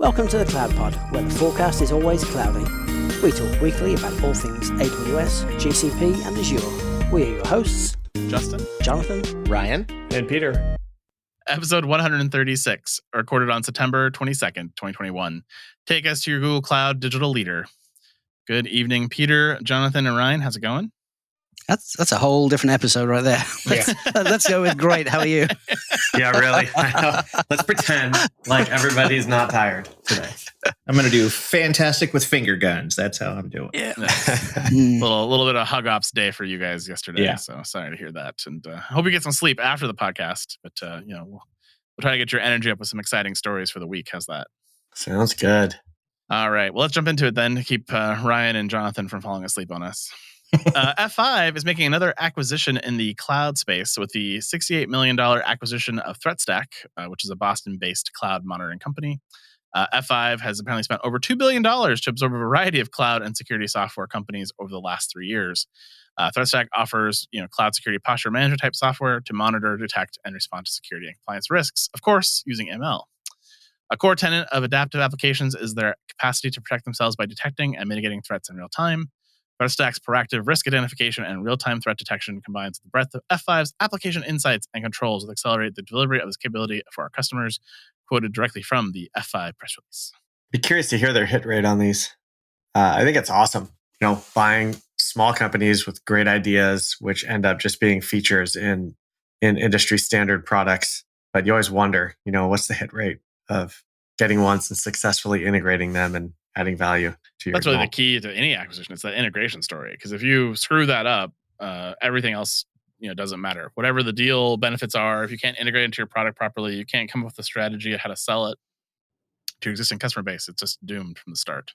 Welcome to the Cloud Pod, where the forecast is always cloudy. We talk weekly about all things AWS, GCP, and Azure. We are your hosts, Justin, Jonathan, Ryan, and Peter. Episode 136, recorded on September 22nd, 2021. Take us to your Google Cloud digital leader. Good evening, Peter, Jonathan, and Ryan. How's it going? That's a whole different episode right there. Let's go with great. How are you? Yeah, really. Let's pretend like everybody's not tired today. I'm going to do fantastic with finger guns. That's how I'm doing. Yeah. little bit of hug ops day for you guys yesterday. Yeah. So sorry to hear that. And hope you get some sleep after the podcast. But, we'll try to get your energy up with some exciting stories for the week. How's that? Sounds good. All right. Well, let's jump into it then to keep Ryan and Jonathan from falling asleep on us. F5 is making another acquisition in the cloud space with the $68 million acquisition of Threatstack, which is a Boston-based cloud monitoring company. F5 has apparently spent over $2 billion to absorb a variety of cloud and security software companies over the last 3 years. Threatstack offers cloud security posture management type software to monitor, detect, and respond to security and compliance risks, of course, using ML. A core tenet of adaptive applications is their capacity to protect themselves by detecting and mitigating threats in real time. Threatstack's proactive risk identification and real-time threat detection combines the breadth of F5's application insights and controls that accelerate the delivery of this capability for our customers, quoted directly from the F5 press release. Be curious to hear their hit rate on these. I think it's awesome. Buying small companies with great ideas, which end up just being features in industry standard products. But you always wonder, what's the hit rate of getting once and successfully integrating them and adding value to your That's really goal. the key to any acquisition. It's that integration story. Because if you screw that up, everything else doesn't matter. Whatever the deal benefits are, if you can't integrate into your product properly, you can't come up with a strategy of how to sell it to your existing customer base. It's just doomed from the start.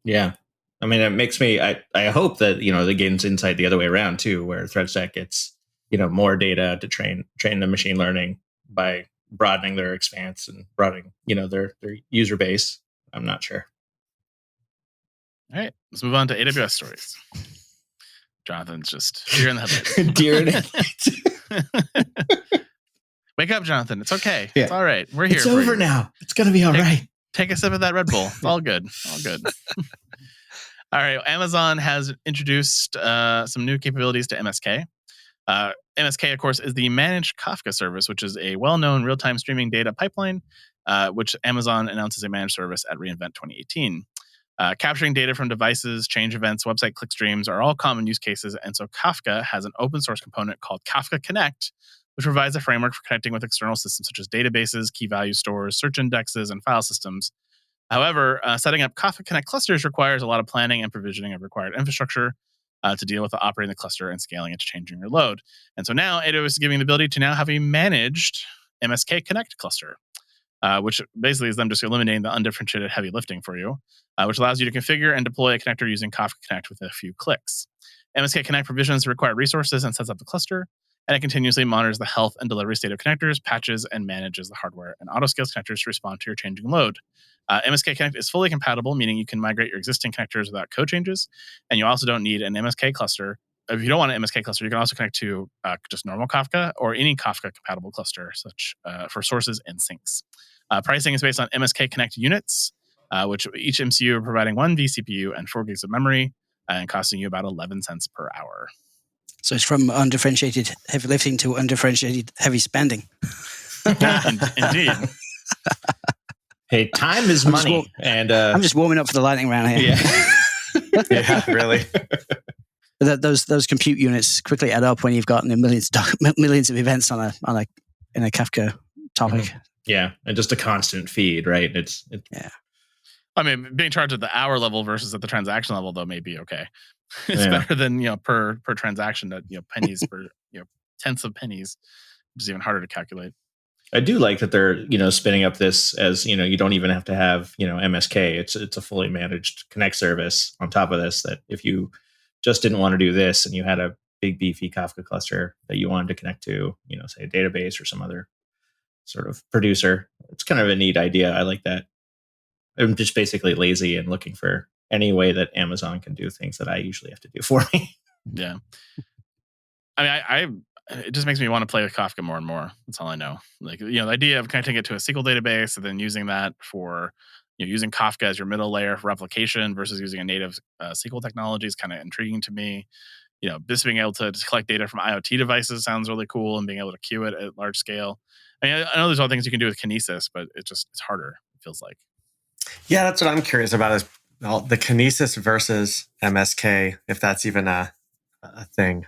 Yeah. I mean, it makes me, I hope that, they gains insight the other way around too, where Threatstack gets, more data to train the machine learning by broadening their expanse and broadening, their user base. I'm not sure. All right, let's move on to AWS stories. Jonathan's just deer in the headlights. Deer in the headlights. Wake up, Jonathan. It's okay. Yeah. It's all right. We're here. It's over now. It's going to be all right. Take a sip of that Red Bull. It's all good. All good. All right. Amazon has introduced some new capabilities to MSK. MSK, of course, is the managed Kafka service, which is a well-known real-time streaming data pipeline, which Amazon announced as a managed service at reInvent 2018. Capturing data from devices, change events, website clickstreams are all common use cases, and so Kafka has an open source component called Kafka Connect, which provides a framework for connecting with external systems such as databases, key value stores, search indexes, and file systems. However, setting up Kafka Connect clusters requires a lot of planning and provisioning of required infrastructure to deal with operating the cluster and scaling it to changing your load. And so now AWS is giving the ability to now have a managed MSK Connect cluster. Which basically is them just eliminating the undifferentiated heavy lifting for you, which allows you to configure and deploy a connector using Kafka Connect with a few clicks. MSK Connect provisions the required resources and sets up the cluster, and it continuously monitors the health and delivery state of connectors, patches, and manages the hardware and autoscales connectors to respond to your changing load. MSK Connect is fully compatible, meaning you can migrate your existing connectors without code changes, and you also don't need an MSK cluster. If you don't want an MSK cluster, you can also connect to just normal Kafka or any Kafka-compatible cluster, such for sources and syncs. Pricing is based on MSK Connect units, which each MCU are providing 1 vCPU and 4 gigs of memory, and costing you about 11 cents per hour. So it's from undifferentiated heavy lifting to undifferentiated heavy spending. Indeed. Hey, time is money. I'm just warming up for the lightning round here. Yeah, Yeah, really. Those compute units quickly add up when you've got millions of events in a Kafka topic. Mm-hmm. Yeah, and just a constant feed, right? It's yeah. I mean, being charged at the hour level versus at the transaction level, though, may be okay. It's better than per transaction at pennies per tenths of pennies, which is even harder to calculate. I do like that they're spinning up this as you don't even have to have MSK. It's a fully managed Connect service on top of this. That if you just didn't want to do this and you had a big beefy Kafka cluster that you wanted to connect to, say a database or some other sort of producer, it's kind of a neat idea. I like that. I'm just basically lazy and looking for any way that Amazon can do things that I usually have to do for me. Yeah. I mean, it just makes me want to play with Kafka more and more. That's all I know. The idea of connecting it to a SQL database and then using that for, using Kafka as your middle layer for replication versus using a native SQL technology is kind of intriguing to me. This being able to collect data from IoT devices sounds really cool, and being able to queue it at large scale. I mean, I know there's other things you can do with Kinesis, but it's harder, it feels like. Yeah, that's what I'm curious about is the Kinesis versus MSK, if that's even a thing.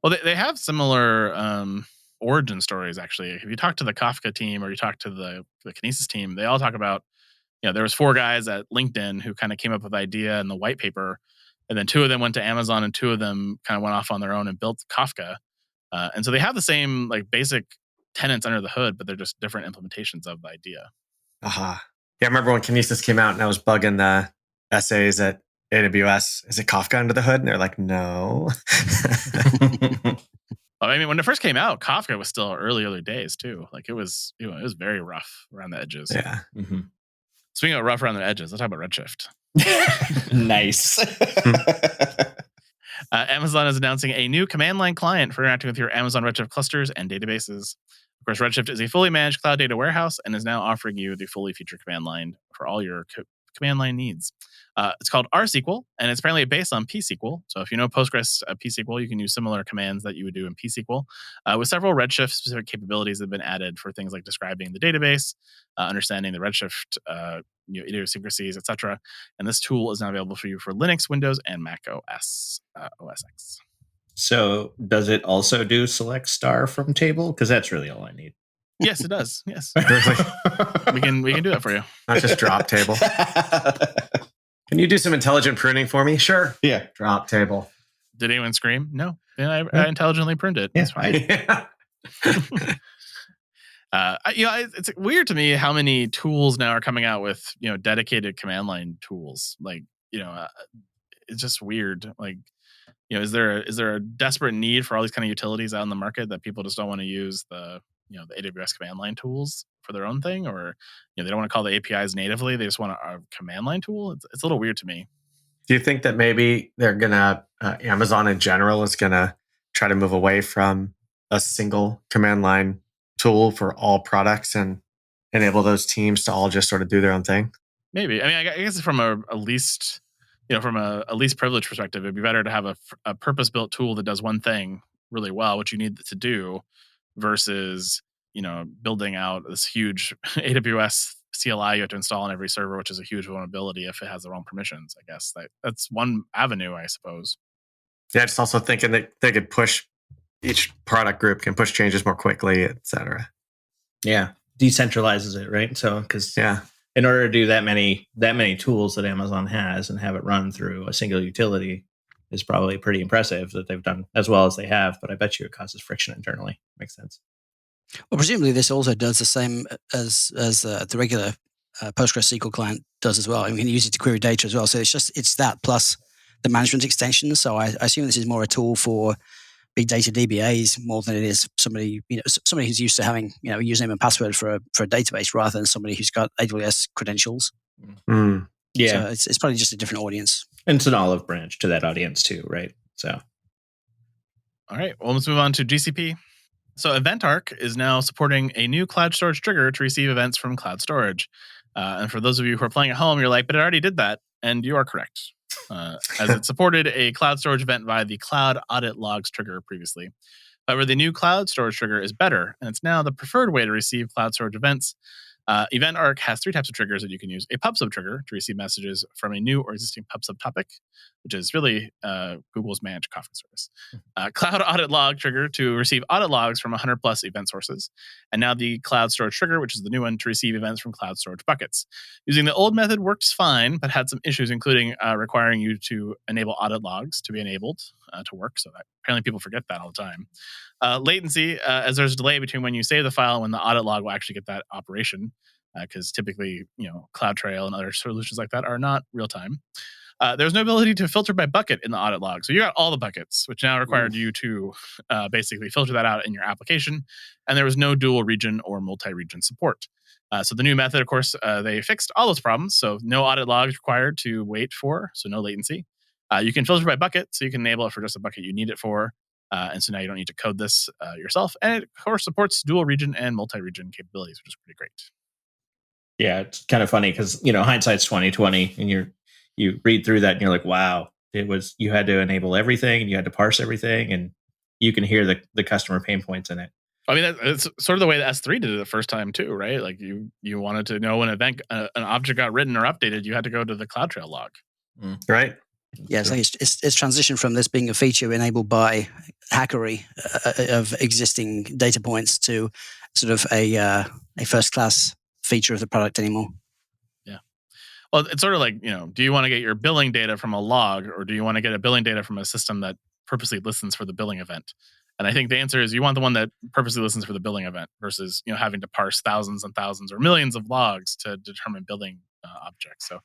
Well, they have similar origin stories, actually. If you talk to the Kafka team or you talk to the Kinesis team, they all talk about, there was 4 guys at LinkedIn who kind of came up with the idea and the white paper, and then 2 of them went to Amazon and 2 of them kind of went off on their own and built Kafka. And so they have the same basic tenets under the hood, but they're just different implementations of the idea. Aha. Yeah, I remember when Kinesis came out and I was bugging the essays at AWS. Is it Kafka under the hood? And they're like, no. I mean, when it first came out, Kafka was still early days too. It was very rough around the edges. Yeah. Mm-hmm. Speaking of rough around the edges, let's talk about Redshift. Nice. Amazon is announcing a new command line client for interacting with your Amazon Redshift clusters and databases. Of course, Redshift is a fully managed cloud data warehouse and is now offering you the fully featured command line for all your command line needs. It's called RSQL, and it's apparently based on pSQL. So if you know Postgres pSQL, you can use similar commands that you would do in pSQL, with several Redshift-specific capabilities that have been added for things like describing the database, understanding the Redshift idiosyncrasies, etc. And this tool is now available for you for Linux, Windows, and Mac OS X. So does it also do select star from table? Because that's really all I need. Yes, it does. Yes. Really? we can do that for you. Not just drop table. Can you do some intelligent pruning for me? Sure. Yeah. Drop table. Did anyone scream? No. Then I intelligently pruned it. Yeah, That's fine. Yeah. It's weird to me how many tools now are coming out with dedicated command line tools. It's just weird. Is there a desperate need for all these kind of utilities out in the market that people just don't want to use the AWS command line tools for their own thing, or they don't want to call the APIs natively? They just want a command line tool. It's a little weird to me. Do you think that maybe they're gonna Amazon in general is gonna try to move away from a single command line tool for all products and enable those teams to all just sort of do their own thing? Maybe. I mean, I guess from a least privilege perspective, it'd be better to have a purpose-built tool that does one thing really well, what you need it to do, versus building out this huge AWS CLI you have to install on every server, which is a huge vulnerability if it has the wrong permissions. I guess that's one avenue, I suppose. Yeah, just also thinking that they could push, each product group can push changes more quickly, et cetera. Yeah, decentralizes it, right? So because Yeah. in order to do that many tools that Amazon has and have it run through a single utility is probably pretty impressive that they've done as well as they have. But I bet you it causes friction internally. Makes sense. Well, presumably this also does the same as the regular Postgres SQL client does as well. I mean, you can use it to query data as well. So it's that plus the management extension. So I assume this is more a tool for big data DBAs more than it is somebody who's used to having username and password for a database rather than somebody who's got AWS credentials. Mm. Yeah, so it's probably just a different audience. And it's an olive branch to that audience too, right? So, all right, well, let's move on to GCP. So EventArc is now supporting a new cloud storage trigger to receive events from cloud storage. And for those of you who are playing at home, you're like, but it already did that. And you are correct. As it supported a cloud storage event via the cloud audit logs trigger previously. However, the new cloud storage trigger is better, and it's now the preferred way to receive cloud storage events. EventArc has 3 types of triggers that you can use. A PubSub trigger to receive messages from a new or existing PubSub topic, which is really Google's managed Kafka service. Cloud audit log trigger to receive audit logs from 100 plus event sources. And now the cloud storage trigger, which is the new one, to receive events from cloud storage buckets. Using the old method works fine, but had some issues, including requiring you to enable audit logs to be enabled to work. So that, apparently people forget that all the time. Latency, as there's a delay between when you save the file and when the audit log will actually get that operation, because typically, CloudTrail and other solutions like that are not real time. There's no ability to filter by bucket in the audit log. So you got all the buckets, which now required you to basically filter that out in your application. And there was no dual region or multi-region support. So the new method, of course, they fixed all those problems. So no audit logs required to wait for, so no latency. You can filter by bucket, so you can enable it for just a bucket you need it for. And so now you don't need to code this yourself. And it, of course, supports dual region and multi-region capabilities, which is pretty great. Yeah, it's kind of funny because hindsight's 2020, and you read through that and you're like, wow, you had to enable everything and you had to parse everything, and you can hear the customer pain points in it. I mean, it's sort of the way that S3 did it the first time too, right? Like you wanted to know when an object got written or updated, you had to go to the CloudTrail log. Right. Yeah, it's like it's transitioned from this being a feature enabled by hackery of existing data points to sort of a first class feature of the product anymore. Yeah. Well, it's sort of like, do you want to get your billing data from a log, or do you want to get a billing data from a system that purposely listens for the billing event? And I think the answer is you want the one that purposely listens for the billing event versus having to parse thousands and thousands or millions of logs to determine billing objects. So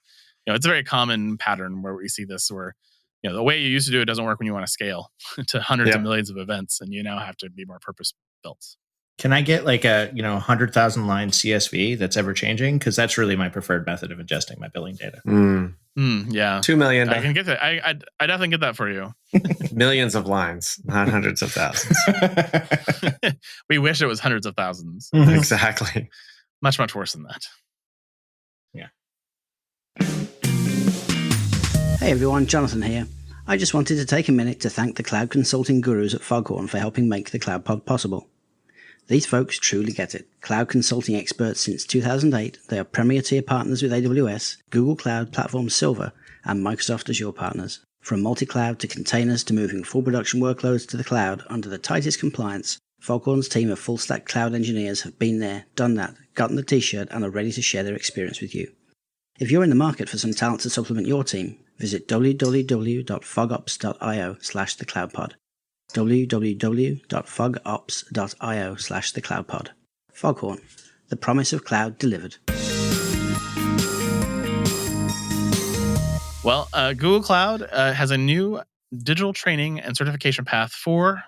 it's a very common pattern where we see this, where the way you used to do it doesn't work when you want to scale to hundreds of millions of events, and you now have to be more purpose built. Can I get like a 100,000 line CSV that's ever changing? Because that's really my preferred method of ingesting my billing data. Yeah, 2 million. I can get that. I definitely get that for you. Millions of lines, not hundreds of thousands. We wish it was hundreds of thousands. Exactly. Much, much worse than that. Yeah. Hey everyone, Jonathan here. I just wanted to take a minute to thank the cloud consulting gurus at Foghorn for helping make the Cloud Pod possible. These folks truly get it. Cloud consulting experts since 2008, they are premier tier partners with AWS, Google Cloud Platform Silver, and Microsoft Azure partners. From multi-cloud to containers to moving full production workloads to the cloud under the tightest compliance, Foghorn's team of full-stack cloud engineers have been there, done that, gotten the t-shirt, and are ready to share their experience with you. If you're in the market for some talent to supplement your team, visit www.fogops.io/thecloudpod. www.fogops.io/thecloudpod. Foghorn, the promise of cloud delivered. Well, Google Cloud has a new digital training and certification path for,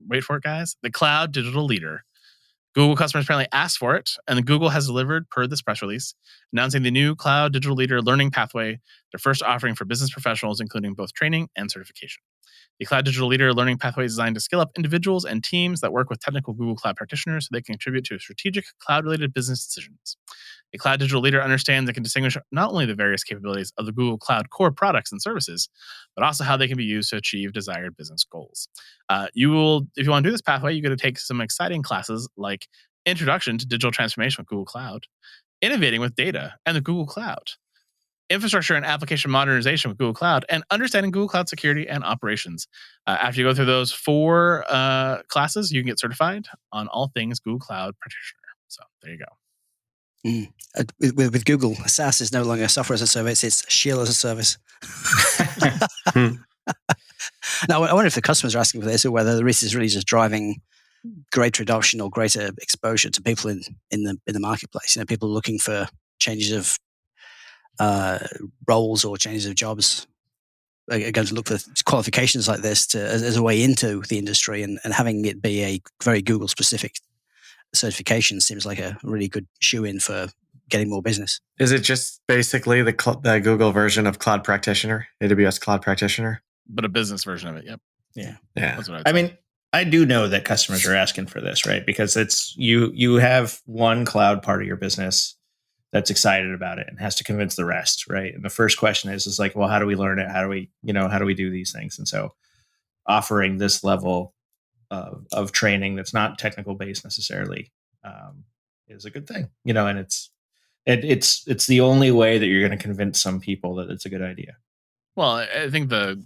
wait for it guys, the Cloud Digital Leader. Google customers apparently asked for it, and Google has delivered per this press release, announcing the new Cloud Digital Leader Learning Pathway, their first offering for business professionals, including both training and certification. The Cloud Digital Leader Learning Pathway is designed to skill up individuals and teams that work with technical Google Cloud practitioners so they can contribute to strategic cloud-related business decisions. A Cloud Digital Leader understands and can distinguish not only the various capabilities of the Google Cloud core products and services, but also how they can be used to achieve desired business goals. If you want to do this pathway, you're going to take some exciting classes like Introduction to Digital Transformation with Google Cloud, Innovating with Data and the Google Cloud, Infrastructure and Application Modernization with Google Cloud, and Understanding Google Cloud Security and Operations. After you go through those 4 classes, you can get certified on all things Google Cloud Practitioner. So there you go. With Google, SaaS is no longer software as a service, it's Shield as a service. Now, I wonder if the customers are asking for this or whether this is really just driving greater adoption or greater exposure to people in the marketplace. People looking for changes of roles or changes of jobs are going to look for qualifications like this as a way into the industry, and having it be a very Google specific certification seems like a really good shoe-in for getting more business. Is it just basically the Google version of Cloud Practitioner, AWS Cloud Practitioner? But a business version of it, yep. Yeah. That's what I mean, I do know that customers are asking for this, right? Because it's you have one cloud part of your business that's excited about it and has to convince the rest, right? And the first question is like, well, how do we learn it? How do we do these things? And so offering this level of training that's not technical based necessarily is a good thing, and it's the only way that you're going to convince some people that it's a good idea. Well, I think the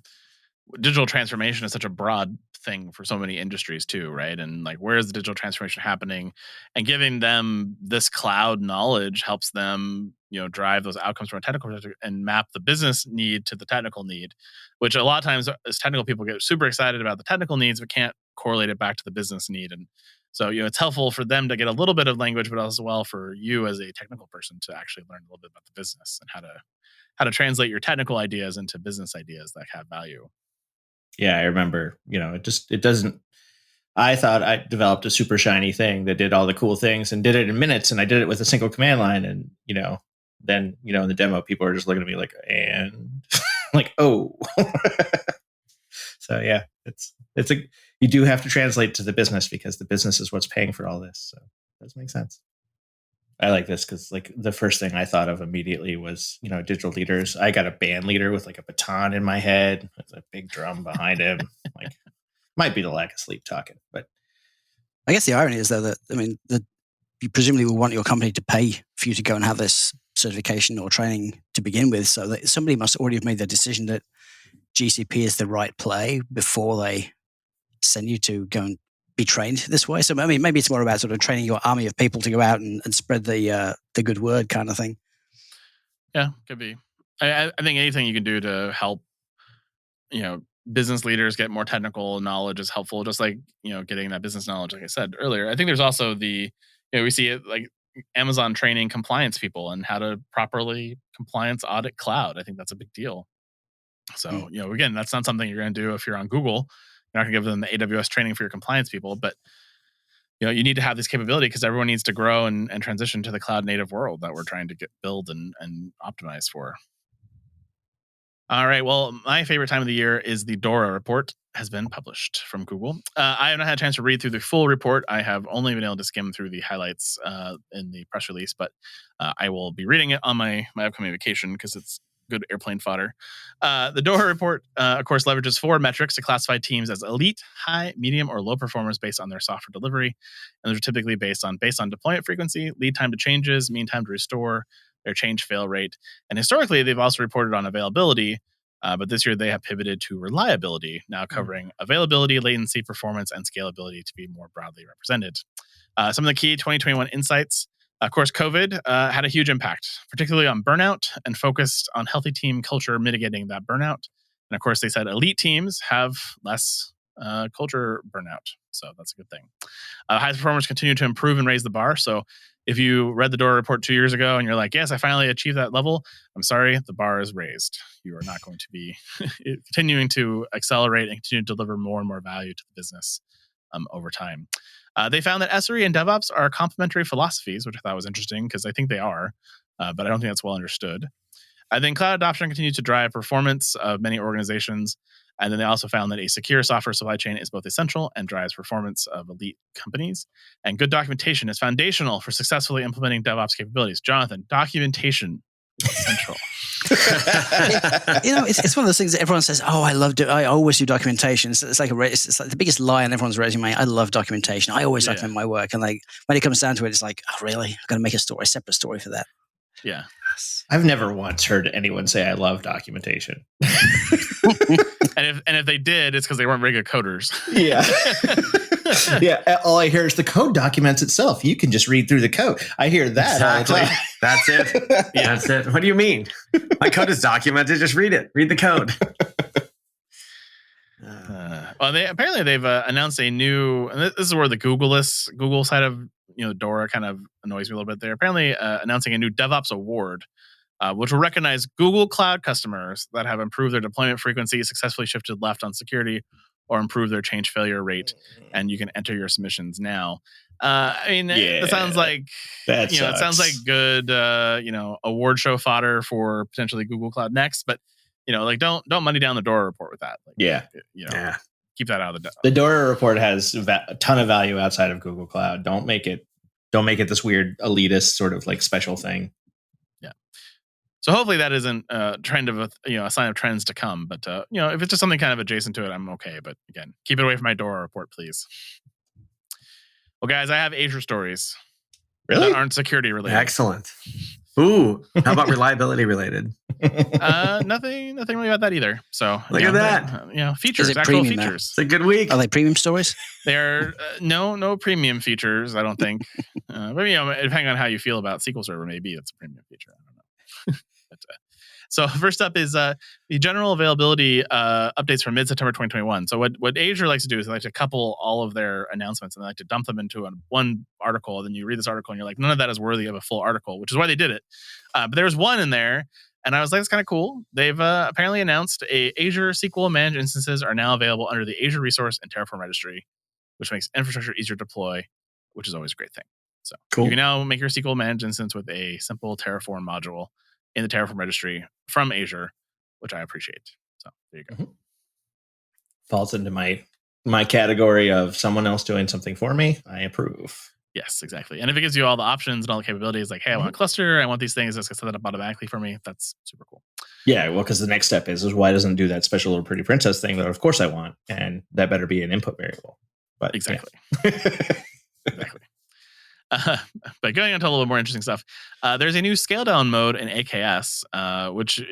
digital transformation is such a broad thing for so many industries too, right? And like, where is the digital transformation happening? And giving them this cloud knowledge helps them, drive those outcomes from a technical perspective and map the business need to the technical need, which a lot of times as technical people get super excited about the technical needs, but can't correlate it back to the business need. And so, it's helpful for them to get a little bit of language, but as well for you as a technical person to actually learn a little bit about the business and how to translate your technical ideas into business ideas that have value. Yeah, I remember, it doesn't, I thought I developed a super shiny thing that did all the cool things and did it in minutes. And I did it with a single command line. And, then, in the demo, people are just looking at me like, and like, oh, so yeah, you do have to translate to the business because the business is what's paying for all this. So it does make sense. I like this because like the first thing I thought of immediately was, digital leaders. I got a band leader with like a baton in my head with a big drum behind him. Like, might be the lack of sleep talking, but I guess the irony is though that you presumably will want your company to pay for you to go and have this certification or training to begin with. So that somebody must already have made the decision that GCP is the right play before they send you to go and be trained this way. So I mean, maybe it's more about sort of training your army of people to go out and spread the good word kind of thing. Yeah, could be. I think anything you can do to help, business leaders get more technical knowledge is helpful. Just like, getting that business knowledge, like I said earlier. I think there's also we see it like Amazon training compliance people and how to properly compliance audit cloud. I think that's a big deal. So, again, that's not something you're going to do if you're on Google. You're not going to give them the AWS training for your compliance people, but you need to have this capability because everyone needs to grow and transition to the cloud native world that we're trying to build and optimize for. All right. Well, my favorite time of the year is the DORA report has been published from Google. I have not had a chance to read through the full report. I have only been able to skim through the highlights in the press release, but I will be reading it on my upcoming vacation because it's good airplane fodder. The DORA report, of course, leverages 4 metrics to classify teams as elite, high, medium, or low performers based on their software delivery. And those are typically based on deployment frequency, lead time to changes, mean time to restore, their change fail rate. And historically, they've also reported on availability, but this year they have pivoted to reliability, now covering availability, latency, performance, and scalability to be more broadly represented. Some of the key 2021 insights. Of course, COVID had a huge impact, particularly on burnout, and focused on healthy team culture mitigating that burnout. And of course, they said elite teams have less culture burnout. So that's a good thing. Highest performers continue to improve and raise the bar. So if you read the DORA report 2 years ago and you're like, yes, I finally achieved that level, I'm sorry, the bar is raised. You are not going to be continuing to accelerate and continue to deliver more and more value to the business over time. They found that SRE and DevOps are complementary philosophies, which I thought was interesting because I think they are, but I don't think that's well understood. I think cloud adoption continues to drive performance of many organizations. And then they also found that a secure software supply chain is both essential and drives performance of elite companies. And good documentation is foundational for successfully implementing DevOps capabilities. Jonathan, documentation is central. It's one of those things that everyone says, "Oh, I always do documentation." It's like it's like the biggest lie on everyone's resume. I love documentation. I always document my work, and like when it comes down to it, it's like, "Oh, really? I've got to make a separate story for that." Yeah. I've never once heard anyone say I love documentation. And if they did, it's because they weren't very good coders. Yeah. Yeah. All I hear is the code documents itself. You can just read through the code. I hear that. Exactly. All the time. That's it. Yeah. That's it. What do you mean? My code is documented. Just read it. Read the code. Well, they've announced a new, and this is where the Google side of DORA kind of annoys me a little bit. They're apparently announcing a new DevOps award, which will recognize Google Cloud customers that have improved their deployment frequency, successfully shifted left on security, or improved their change failure rate. And you can enter your submissions now. It sounds like it sounds like good award show fodder for potentially Google Cloud Next, but don't money down the DORA report with that. Keep that out of the DORA report has a ton of value outside of Google Cloud. Don't make it this weird elitist sort of like special thing. Yeah. So hopefully that isn't a trend of a sign of trends to come. But if it's just something kind of adjacent to it, I'm okay. But again, keep it away from my DORA report, please. Well, guys, I have Azure stories. Really? That aren't security related. Excellent. Ooh, how about reliability related? Nothing really about that either. So look at that. Features, actual features. Now? It's a good week. Are they premium stories? They're no premium features, I don't think. But depending on how you feel about SQL Server, maybe it's a premium feature. I don't know. But, so first up is the general availability updates from mid-September 2021. So what Azure likes to do is they like to couple all of their announcements and they like to dump them into one article. Then you read this article and you're like, none of that is worthy of a full article, which is why they did it. But there's one in there, and I was like, it's kind of cool. They've apparently announced Azure SQL managed instances are now available under the Azure Resource and Terraform registry, which makes infrastructure easier to deploy, which is always a great thing. So cool. You can now make your SQL managed instance with a simple Terraform module in the Terraform registry from Azure, which I appreciate. So there you go. Mm-hmm. Falls into my category of someone else doing something for me. I approve. Yes, exactly. And if it gives you all the options and all the capabilities, like, hey, I want a cluster, I want these things, it's going to set that up automatically for me. That's super cool. Yeah, well, because the next step is why doesn't it do that special little pretty princess thing that of course I want, and that better be an input variable. But exactly, yeah. exactly. But going into a little bit more interesting stuff, there's a new scale down mode in AKS, which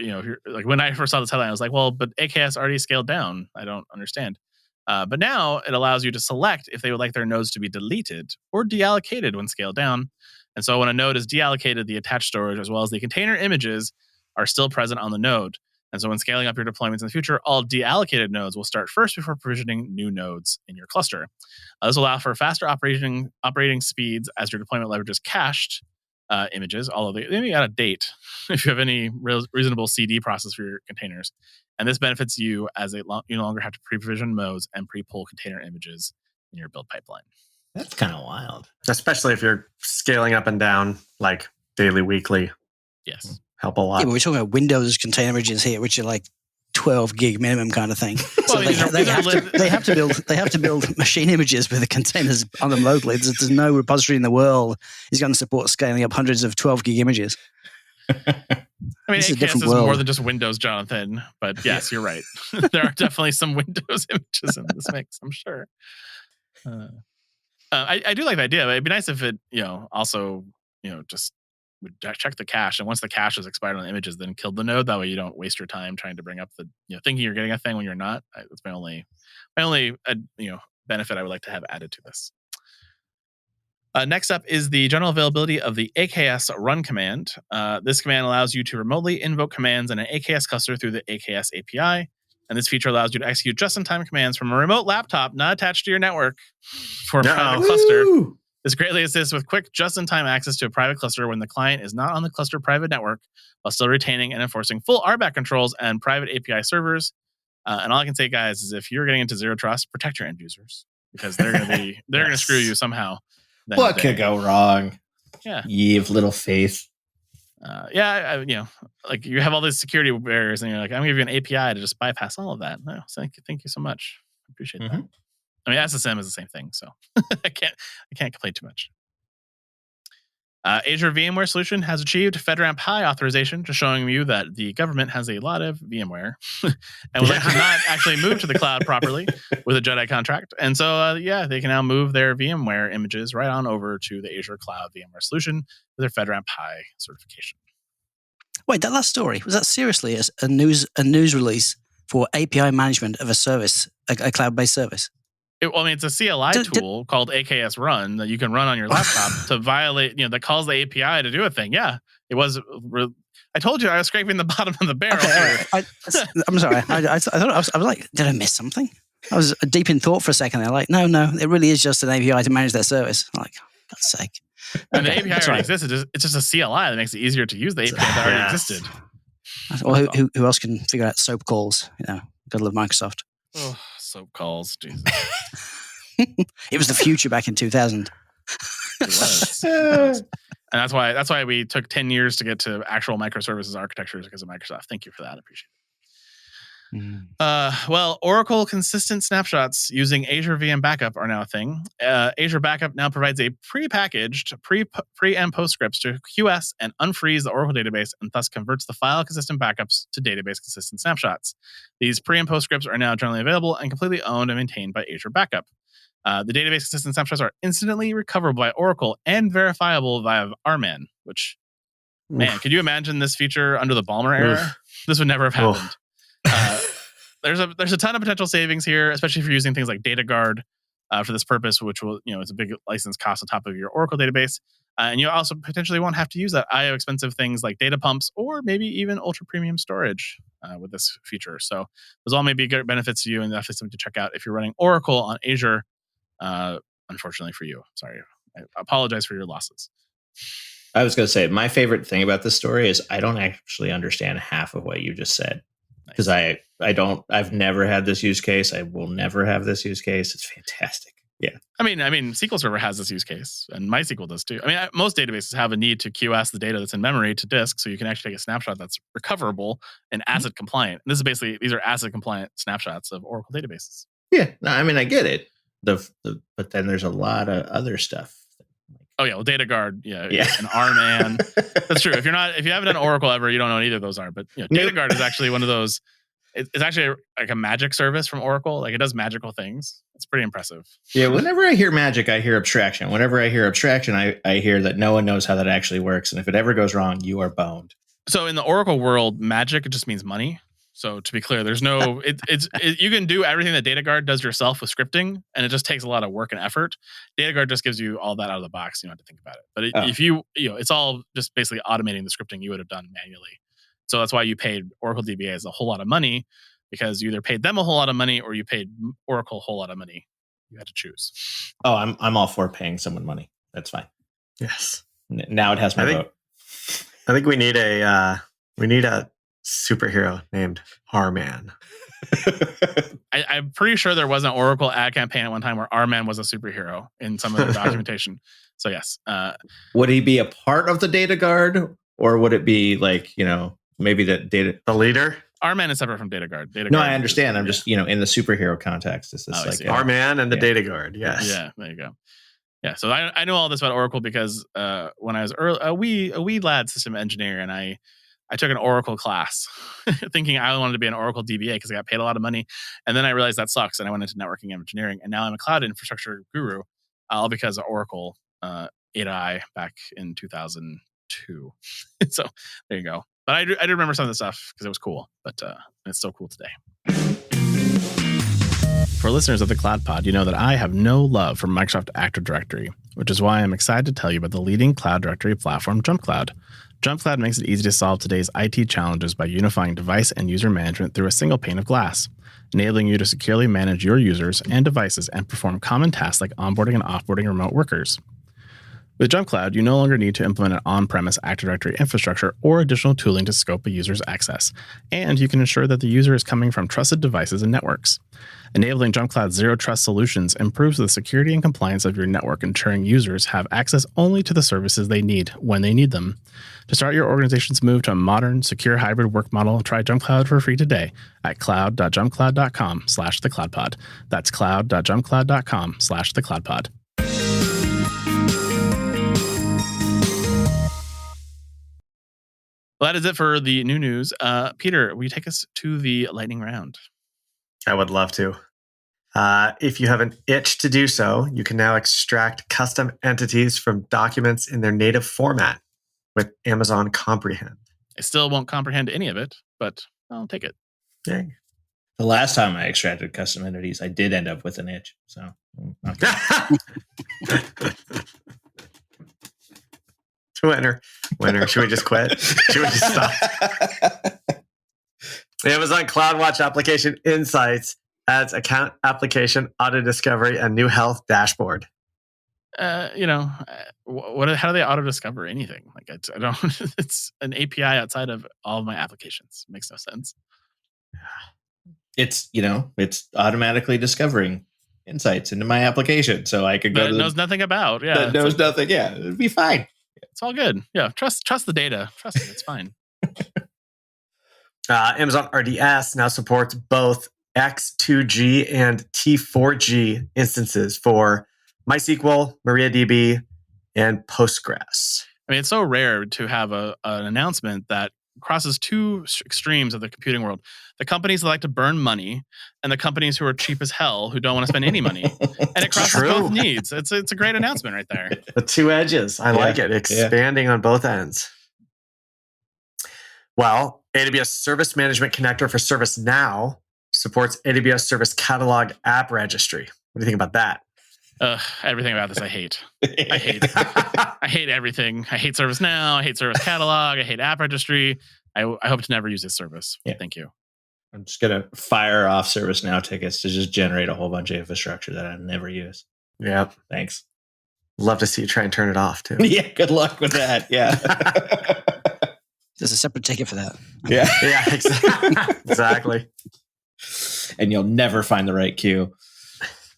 like when I first saw this headline, I was like, well, but AKS already scaled down. I don't understand. But now it allows you to select if they would like their nodes to be deleted or deallocated when scaled down. And so when a node is deallocated, the attached storage as well as the container images are still present on the node. And so when scaling up your deployments in the future, all deallocated nodes will start first before provisioning new nodes in your cluster. This will allow for faster operating speeds as your deployment leverages cached images, although they may add a date if you have any reasonable CD process for your containers. And this benefits you as you no longer have to pre-provision nodes and pre-pull container images in your build pipeline. That's kind of wild. Especially if you're scaling up and down like daily, weekly. Yes. Help a lot. Yeah, but we're talking about Windows container images here, which are like 12 gig minimum kind of thing. So Well, they have to build machine images with the containers on them locally. There's no repository in the world is going to support scaling up hundreds of 12 gig images. I mean, AKS is more than just Windows, Jonathan. But yes, you're right. There are definitely some Windows images in this mix, I'm sure. I do like the idea. It'd be nice if it, also, just would check the cache, and once the cache is expired on the images, then kill the node. That way, you don't waste your time trying to bring up the, thinking you're getting a thing when you're not. That's my only benefit I would like to have added to this. Next up is the general availability of the AKS Run command. This command allows you to remotely invoke commands in an AKS cluster through the AKS API. And this feature allows you to execute just-in-time commands from a remote laptop not attached to your network for a private cluster. This greatly assists with quick, just-in-time access to a private cluster when the client is not on the cluster private network, while still retaining and enforcing full RBAC controls and private API servers. And all I can say, guys, is if you're getting into zero trust, protect your end users, because they're going to screw you somehow. What could go wrong? Yeah, ye of little faith. Like you have all these security barriers, and you're like, I'm going to give you an API to just bypass all of that. No, thank you so much. I appreciate that. I mean, SSM is the same thing, so I can't complain too much. Azure VMware solution has achieved FedRAMP High authorization, just showing you that the government has a lot of VMware and would like to not actually move to the cloud properly with a JEDI contract. And so, they can now move their VMware images right on over to the Azure Cloud VMware solution with their FedRAMP High certification. Wait, that last story, was that seriously a news release for API management of a service, a cloud-based service? It's a CLI tool called AKS Run that you can run on your laptop to violate, that calls the API to do a thing. Yeah, it was. I told you I was scraping the bottom of the barrel. Okay, I'm sorry. I thought I was like, did I miss something? I was deep in thought for a second. They're like, no, it really is just an API to manage their service. I'm like, for God's sake. And the API already existed. It's just a CLI that makes it easier to use the API that already existed. Well, who else can figure out SOAP calls? Gotta love Microsoft. Oh, SOAP calls, Jesus. It was the future back in 2000. It was. And that's why we took 10 years to get to actual microservices architectures because of Microsoft. Thank you for that. I appreciate it. Oracle consistent snapshots using Azure VM Backup are now a thing. Azure Backup now provides a pre-packaged pre and post scripts to QS and unfreeze the Oracle database, and thus converts the file consistent backups to database consistent snapshots. These pre and post scripts are now generally available and completely owned and maintained by Azure Backup. The database consistent snapshots are instantly recoverable by Oracle and verifiable via RMAN, which, man, could you imagine this feature under the Ballmer era? This would never have happened. There's a ton of potential savings here, especially if you're using things like DataGuard for this purpose, which will, it's a big license cost on top of your Oracle database. And you also potentially won't have to use that IO expensive things like data pumps or maybe even ultra premium storage with this feature. So those all may be good benefits to you, and definitely something to check out if you're running Oracle on Azure. Unfortunately for you, sorry, I apologize for your losses. I was going to say, my favorite thing about this story is I don't actually understand half of what you just said, because I've never had this use case. I will never have this use case. It's fantastic. Yeah. I mean, SQL Server has this use case, and MySQL does too. I mean, most databases have a need to QS the data that's in memory to disk, so you can actually take a snapshot that's recoverable and ACID compliant. And this is basically, these are ACID compliant snapshots of Oracle databases. Yeah. No, I mean, I get it. But then there's a lot of other stuff that Oh yeah, well, DataGuard, Yeah. and RMAN. That's true. If you haven't done Oracle ever, you don't know what either of those are. But DataGuard is actually one of those. It's actually like a magic service from Oracle. Like it does magical things. It's pretty impressive. Yeah. Whenever I hear magic, I hear abstraction. Whenever I hear abstraction, I hear that no one knows how that actually works. And if it ever goes wrong, you are boned. So in the Oracle world, magic, it just means money. So to be clear, there's no, you can do everything that DataGuard does yourself with scripting, and it just takes a lot of work and effort. DataGuard just gives you all that out of the box. You don't have to think about it. But if it's all just basically automating the scripting you would have done manually. So that's why you paid Oracle DBAs a whole lot of money, because you either paid them a whole lot of money or you paid Oracle a whole lot of money. You had to choose. Oh, I'm all for paying someone money. That's fine. Yes. Now it has my vote. I think we need a superhero named Harman. I'm pretty sure there was an Oracle ad campaign at one time where Arman was a superhero in some of the documentation. So yes. Would he be a part of the DataGuard, or would it be like, maybe the leader? Arman is separate from DataGuard. No, I understand. I'm just, in the superhero context. It's like Arman and the DataGuard. Yes. Yeah, there you go. Yeah, so I know all this about Oracle because when I was a wee lad system engineer, and I took an Oracle class thinking I wanted to be an Oracle DBA because I got paid a lot of money. And then I realized that sucks. And I went into networking engineering. And now I'm a cloud infrastructure guru, all because of Oracle ADI back in 2002. So there you go. But I do remember some of the stuff because it was cool. But it's still cool today. For listeners of the Cloud Pod, you know that I have no love for Microsoft Active Directory, which is why I'm excited to tell you about the leading cloud directory platform, JumpCloud. JumpCloud makes it easy to solve today's IT challenges by unifying device and user management through a single pane of glass, enabling you to securely manage your users and devices and perform common tasks like onboarding and offboarding remote workers. With JumpCloud, you no longer need to implement an on-premise Active Directory infrastructure or additional tooling to scope a user's access, and you can ensure that the user is coming from trusted devices and networks. Enabling JumpCloud's zero-trust solutions improves the security and compliance of your network, ensuring users have access only to the services they need when they need them. To start your organization's move to a modern, secure hybrid work model, try JumpCloud for free today at cloud.jumpcloud.com/thecloudpod. That's cloud.jumpcloud.com/thecloudpod. Well, that is it for the new news. Peter, will you take us to the lightning round? I would love to. If you have an itch to do so, you can now extract custom entities from documents in their native format with Amazon Comprehend. I still won't comprehend any of it, but I'll take it. Yay. The last time I extracted custom entities, I did end up with an itch. So, okay. Winner. Should we just quit? Should we just stop? The Amazon CloudWatch application Insights adds account application, auto discovery, and new health dashboard. How do they auto discover anything? Like I don't. It's an API outside of all of my applications. It makes no sense. It's automatically discovering insights into my application, so I could go. That it knows nothing about. Yeah, that knows nothing. Yeah, it'd be fine. It's all good. Yeah, trust the data. Trust it. It's fine. Amazon RDS now supports both X2G and T4G instances for MySQL, MariaDB, and Postgres. I mean, it's so rare to have an announcement that crosses two extremes of the computing world. The companies that like to burn money and the companies who are cheap as hell who don't want to spend any money. And it crosses both needs. It's a great announcement right there. The two edges. I like it. Expanding on both ends. Well, AWS Service Management Connector for ServiceNow supports AWS Service Catalog App Registry. What do you think about that? Everything about this I hate. I hate everything. I hate ServiceNow. I hate Service Catalog. I hate App Registry. I hope to never use this service. Yeah. Thank you. I'm just going to fire off ServiceNow tickets to just generate a whole bunch of infrastructure that I never use. Yep. Thanks. Love to see you try and turn it off, too. Yeah, good luck with that. Yeah. There's a separate ticket for that. Yeah. Yeah, exactly. And you'll never find the right queue.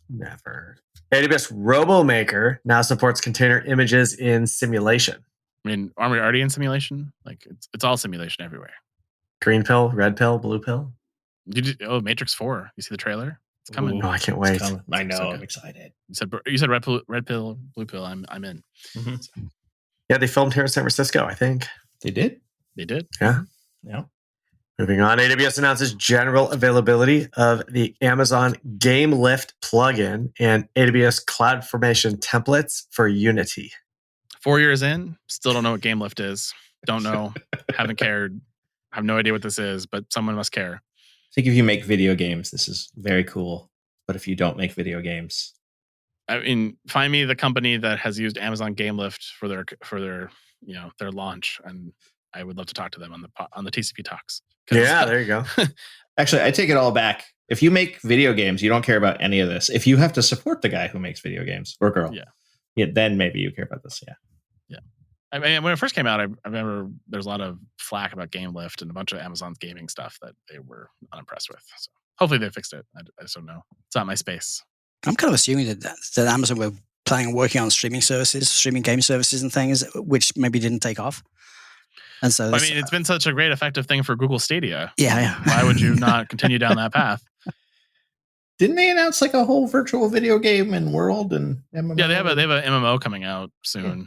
Never. AWS RoboMaker now supports container images in simulation. I mean, aren't we already in simulation? Like, it's all simulation everywhere. Green pill, red pill, blue pill. Matrix 4. You see the trailer? It's coming. Oh, I can't wait. I know. So I'm good. excited. You said red pill, blue pill. I'm in. Mm-hmm. Yeah, they filmed here in San Francisco, I think. They did. They did. Yeah. Yeah. Moving on, AWS announces general availability of the Amazon Game Lift plugin and AWS CloudFormation templates for Unity. 4 years in, still don't know what Game Lift is. Don't know. Haven't cared. Have no idea what this is, but someone must care. I think if you make video games, this is very cool. But if you don't make video games, I mean, find me the company that has used Amazon Game Lift for their their launch, and I would love to talk to them on the TCP talks. Yeah, there you go. Actually, I take it all back. If you make video games, you don't care about any of this. If you have to support the guy who makes video games or girl, then maybe you care about this. Yeah. I mean, when it first came out, I remember there's a lot of flack about Game Lift and a bunch of Amazon's gaming stuff that they were unimpressed with. So hopefully they fixed it. I just don't know. It's not my space. I'm kind of assuming that Amazon were planning on working on streaming game services and things, which maybe didn't take off. And so, I mean, it's been such a great effective thing for Google Stadia. Yeah. Why would you not continue down that path? Didn't they announce like a whole virtual video game and world and MMO? Yeah, they have an MMO coming out soon. Yeah.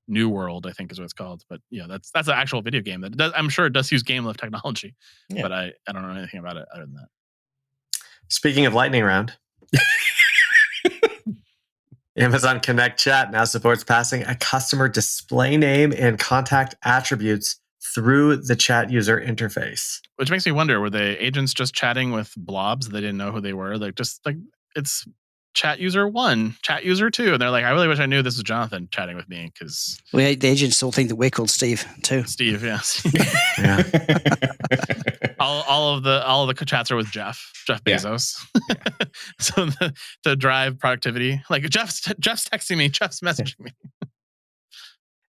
New World, I think, is what it's called. But that's an actual video game that does. I'm sure it does use Game Lift technology, but I don't know anything about it other than that. Speaking of lightning round, Amazon Connect Chat now supports passing a customer display name and contact attributes through the chat user interface. Which makes me wonder, were the agents just chatting with blobs? They didn't know who they were. It's chat user 1, chat user 2. And they're like, I really wish I knew this was Jonathan chatting with me because the agents all think that we're called Steve too. Steve, yes. Yeah. all of the chats are with Jeff Bezos. Yeah. So to drive productivity, like Jeff's texting me, Jeff's messaging me.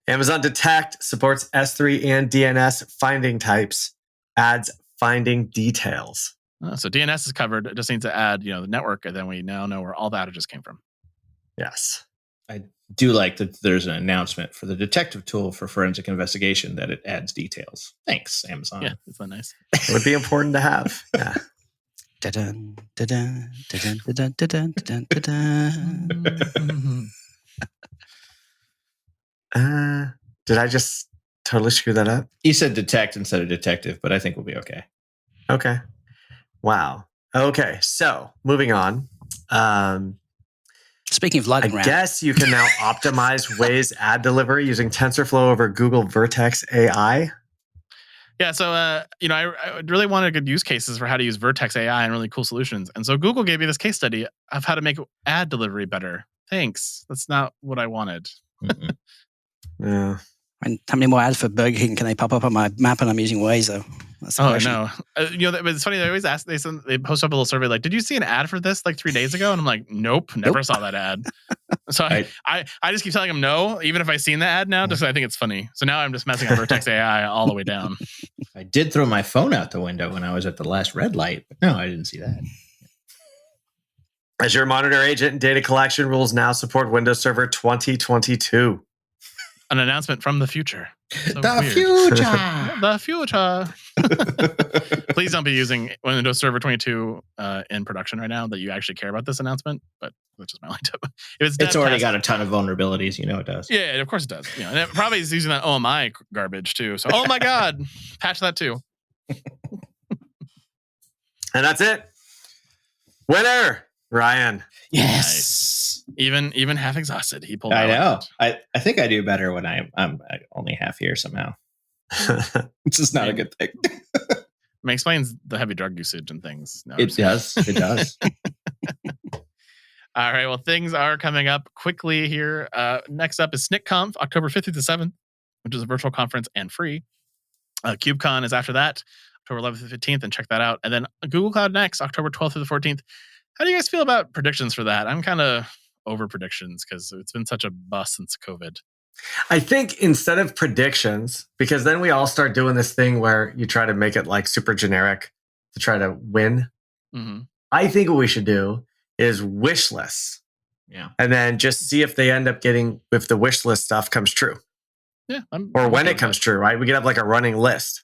Amazon Detect supports S3 and DNS finding types, adds finding details. So DNS is covered. It just needs to add, the network, and then we now know where all the outages came from. Yes. I do like that there's an announcement for the detective tool for forensic investigation that it adds details. Thanks, Amazon. Yeah, it's not nice. It would be important to have. Yeah. Da-dun, da-dun, da-dun, da-dun, da-dun, da-dun, da-dun. Did I just totally screw that up? You said detect instead of detective, but I think we'll be okay. Okay. Wow. Okay. So moving on. Speaking of lightning round, guess you can now optimize Waze ad delivery using TensorFlow over Google Vertex AI. Yeah. So, I really wanted good use cases for how to use Vertex AI and really cool solutions. And so Google gave me this case study of how to make ad delivery better. Thanks. That's not what I wanted. Yeah. And how many more ads for Burger King can they pop up on my map? And I'm using Waze though. That's the question. No. It's funny. They always ask. They post up a little survey like, "Did you see an ad for this like 3 days ago?" And I'm like, "Nope, never saw that ad." So I just keep telling them no, even if I've seen the ad now, just because I think it's funny. So now I'm just messing up Vertex AI all the way down. I did throw my phone out the window when I was at the last red light, but no, I didn't see that. Azure Monitor Agent and data collection rules now support Windows Server 2022. An announcement from the future. So the future. Please don't be using Windows Server 22 in production right now that you actually care about this announcement, but which is my only tip. It's already got a ton of vulnerabilities, it does. Yeah, of course it does. And it probably is using that OMI garbage too. So, oh my God, patch that too. And that's it. Winner, Ryan. Yes. Nice. Even half exhausted, he pulled. I know. I think I do better when I'm only half here somehow. Which is not a good thing. I mean, explains the heavy drug usage and things. No, it does. It does. All right. Well, things are coming up quickly here. Next up is SNCConf, October 5th through the 7th, which is a virtual conference and free. KubeCon is after that, October 11th to 15th, and check that out. And then Google Cloud Next, October 12th through the 14th. How do you guys feel about predictions for that? I'm kind of over predictions because it's been such a bust since COVID. I think instead of predictions, because then we all start doing this thing where you try to make it like super generic to try to win. Mm-hmm. I think what we should do is wish lists. Yeah. And then just see if they end up getting, if the wish list stuff comes true. Yeah. Or when it comes true, right? We could have like a running list.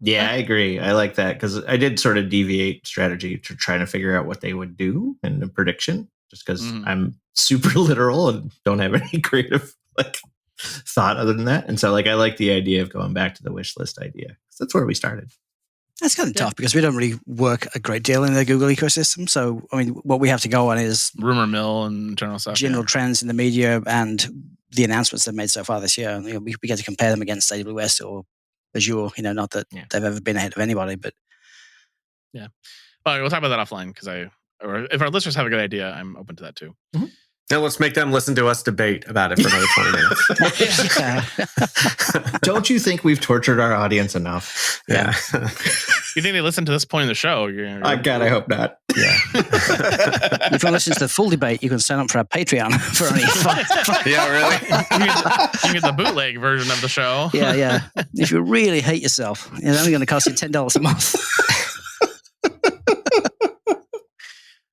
Yeah, I agree. I like that because I did sort of deviate strategy to trying to figure out what they would do in the prediction, just because I'm super literal and don't have any creative thought other than that. And so I like the idea of going back to the wish list idea. That's where we started. That's kind of tough because we don't really work a great deal in the Google ecosystem. So, I mean, what we have to go on is rumor mill and general stuff, general trends in the media and the announcements they've made so far this year. We get to compare them against AWS or Azure. Not that they've ever been ahead of anybody, but yeah. Well, we'll talk about that offline because or if our listeners have a good idea, I'm open to that too. Mm-hmm. Now let's make them listen to us debate about it for another 20 minutes. Don't you think we've tortured our audience enough? Yeah. You think they listen to this point in the show? God, I hope not. Yeah. If you want to listen to the full debate, you can sign up for our Patreon for only $5. Yeah, really? You can get the bootleg version of the show. Yeah. If you really hate yourself, it's only going to cost you $10 a month.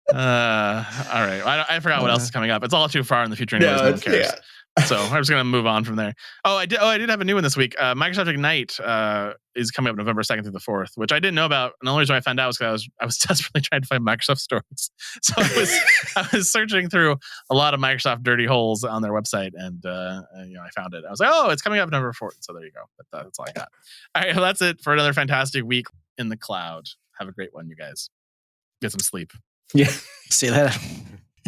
All right. I forgot what else is coming up. It's all too far in the future anyways. No one cares. Yeah. So I'm just going to move on from there. I did have a new one this week. Microsoft Ignite is coming up November 2nd through the 4th, which I didn't know about. And the only reason I found out was because I was desperately trying to find Microsoft stories. So I was searching through a lot of Microsoft dirty holes on their website, and I found it. I was like, oh, it's coming up November 4th. So there you go. But that's all I got. All right, well, that's it for another fantastic week in the cloud. Have a great one, you guys. Get some sleep. Yeah. See you later.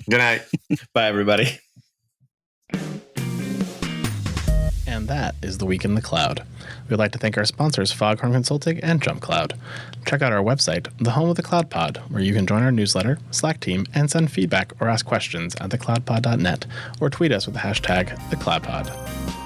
Good night. Bye, everybody. And that is the week in the cloud. We'd like to thank our sponsors, Foghorn Consulting and JumpCloud. Check out our website, the home of the Cloud Pod, where you can join our newsletter, Slack team, and send feedback or ask questions at thecloudpod.net, or tweet us with the hashtag #thecloudpod.